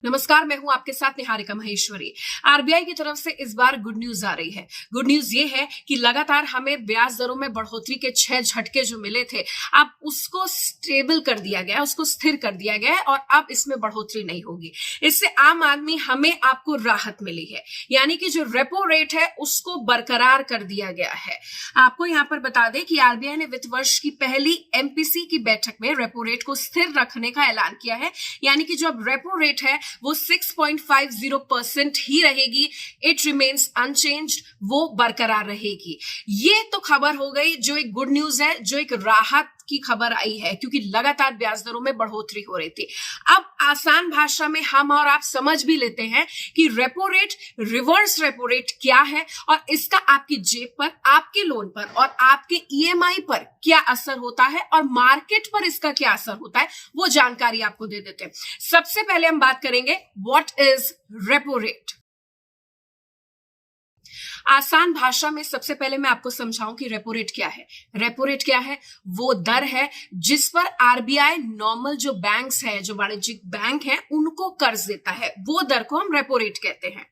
नमस्कार, मैं हूं आपके साथ निहारिका महेश्वरी। आरबीआई की तरफ से इस बार गुड न्यूज आ रही है। गुड न्यूज ये है कि लगातार हमें ब्याज दरों में बढ़ोतरी के 6 झटके जो मिले थे, अब उसको स्टेबल कर दिया गया, उसको स्थिर कर दिया गया है और अब इसमें बढ़ोतरी नहीं होगी। इससे आम आदमी हमें आपको राहत मिली है, यानी कि जो रेपो रेट है उसको बरकरार कर दिया गया है। आपको यहां पर बता दें कि आरबीआई ने वित्त वर्ष की पहली एमपीसी की बैठक में रेपो रेट को स्थिर रखने का ऐलान किया है, यानी कि जो अब रेपो रेट है वो 6.50% ही रहेगी। इट रिमेन्स अनचेंज्ड, वो बरकरार रहेगी। ये तो खबर हो गई जो एक गुड न्यूज है, जो एक राहत की खबर आई है, क्योंकि लगातार ब्याज दरों में बढ़ोतरी हो रही थी। अब आसान भाषा में हम और आप समझ भी लेते हैं कि repo rate, reverse repo rate क्या है और इसका आपकी जेब पर, आपके लोन पर और आपके ईएमआई पर क्या असर होता है और मार्केट पर इसका क्या असर होता है, वो जानकारी आपको दे देते हैं। सबसे पहले हम बात करेंगे व्हाट इज रेपो रेट। आसान भाषा में सबसे पहले मैं आपको समझाऊं कि रेपो रेट क्या है। रेपो रेट क्या है? वो दर है जिस पर आरबीआई नॉर्मल जो बैंक्स हैं, जो वाणिज्यिक बैंक हैं, उनको कर्ज देता है। वो दर को हम रेपो रेट कहते हैं।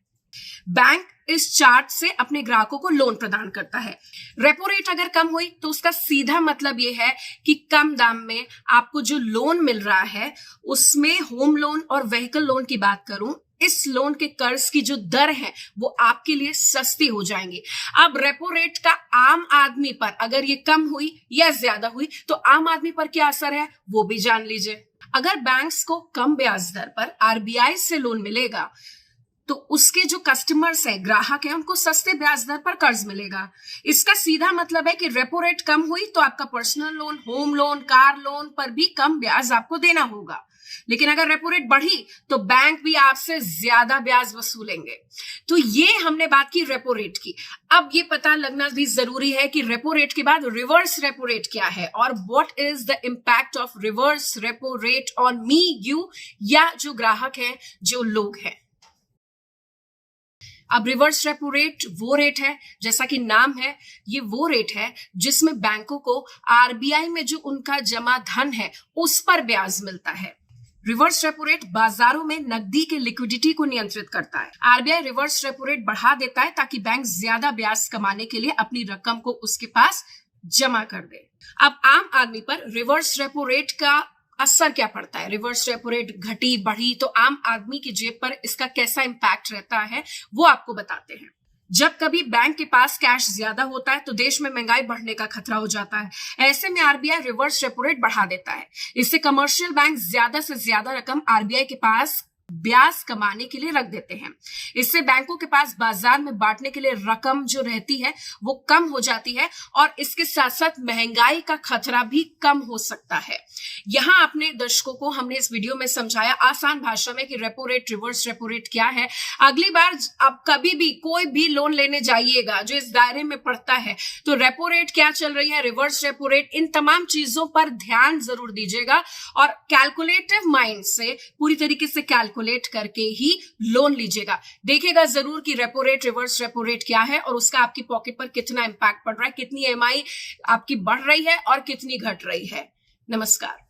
बैंक इस चार्ट से अपने ग्राहकों को लोन प्रदान करता है। रेपो रेट अगर कम हुई तो उसका सीधा मतलब यह है कि कम दाम में आपको जो लोन मिल रहा है, उसमें होम लोन और व्हीकल लोन की बात करूं, इस लोन के कर्ज की जो दर है वो आपके लिए सस्ती हो जाएंगी। अब रेपो रेट का आम आदमी पर अगर ये कम हुई या ज्यादा हुई तो आम आदमी पर क्या असर है वो भी जान लीजिए। अगर बैंक्स को कम ब्याज दर पर आरबीआई से लोन मिलेगा तो उसके जो कस्टमर्स हैं, ग्राहक हैं, उनको सस्ते ब्याज दर पर कर्ज मिलेगा। इसका सीधा मतलब है कि रेपो रेट कम हुई तो आपका personal loan, home loan, car loan पर भी कम ब्याज आपको देना होगा। लेकिन अगर रेपो रेट बढ़ी तो बैंक भी आपसे ज्यादा ब्याज वसूलेंगे। तो ये हमने बात की रेपो रेट की। अब ये पता लगना भी जरूरी है कि रेपो रेट के बाद रिवर्स रेपो रेट क्या है और what is the impact of reverse repo rate on me, you, या जो ग्राहक हैं, जो लोग हैं। अब रिवर्स रेपो रेट वो रेट है, जैसा कि नाम है, ये वो रेट है जिसमें बैंकों को आरबीआई में जो उनका जमा धन है उस पर ब्याज मिलता है। रिवर्स रेपो रेट बाजारों में नकदी के लिक्विडिटी को नियंत्रित करता है। आरबीआई रिवर्स रेपो रेट बढ़ा देता है ताकि बैंक ज्यादा ब्याज कमाने के लिए अपनी रकम को उसके पास जमा कर दे। अब आम आदमी पर रिवर्स रेपो रेट का असर क्या पड़ता है? रिवर्स रेपो रेट घटी बढ़ी तो आम आदमी की जेब पर इसका कैसा इंपैक्ट रहता है वो आपको बताते हैं। जब कभी बैंक के पास कैश ज्यादा होता है तो देश में महंगाई बढ़ने का खतरा हो जाता है। ऐसे में आरबीआई रिवर्स रेपो रेट बढ़ा देता है। इससे कमर्शियल बैंक ज्यादा से ज्यादा रकम आरबीआई के पास ब्याज कमाने के लिए रख देते हैं। इससे बैंकों के पास बाजार में बांटने के लिए रकम जो रहती है वो कम हो जाती है और इसके साथ साथ महंगाई का खतरा भी कम हो सकता है। यहां अपने दर्शकों को हमने इस वीडियो में समझाया आसान भाषा में कि repo rate, reverse repo rate क्या है। अगली बार आप कभी भी कोई भी लोन लेने जाइएगा जो इस दायरे में पड़ता है तो रेपो रेट क्या चल रही है, रिवर्स रेपो रेट, इन तमाम चीजों पर ध्यान जरूर दीजिएगा और कैलकुलेटिव माइंड से पूरी तरीके से कैलकुलेट करके ही लोन लीजिएगा। देखिएगा जरूर कि repo rate, reverse repo rate क्या है और उसका आपकी पॉकेट पर कितना इंपैक्ट पड़ रहा है, कितनी ईएमआई आपकी बढ़ रही है और कितनी घट रही है। नमस्कार।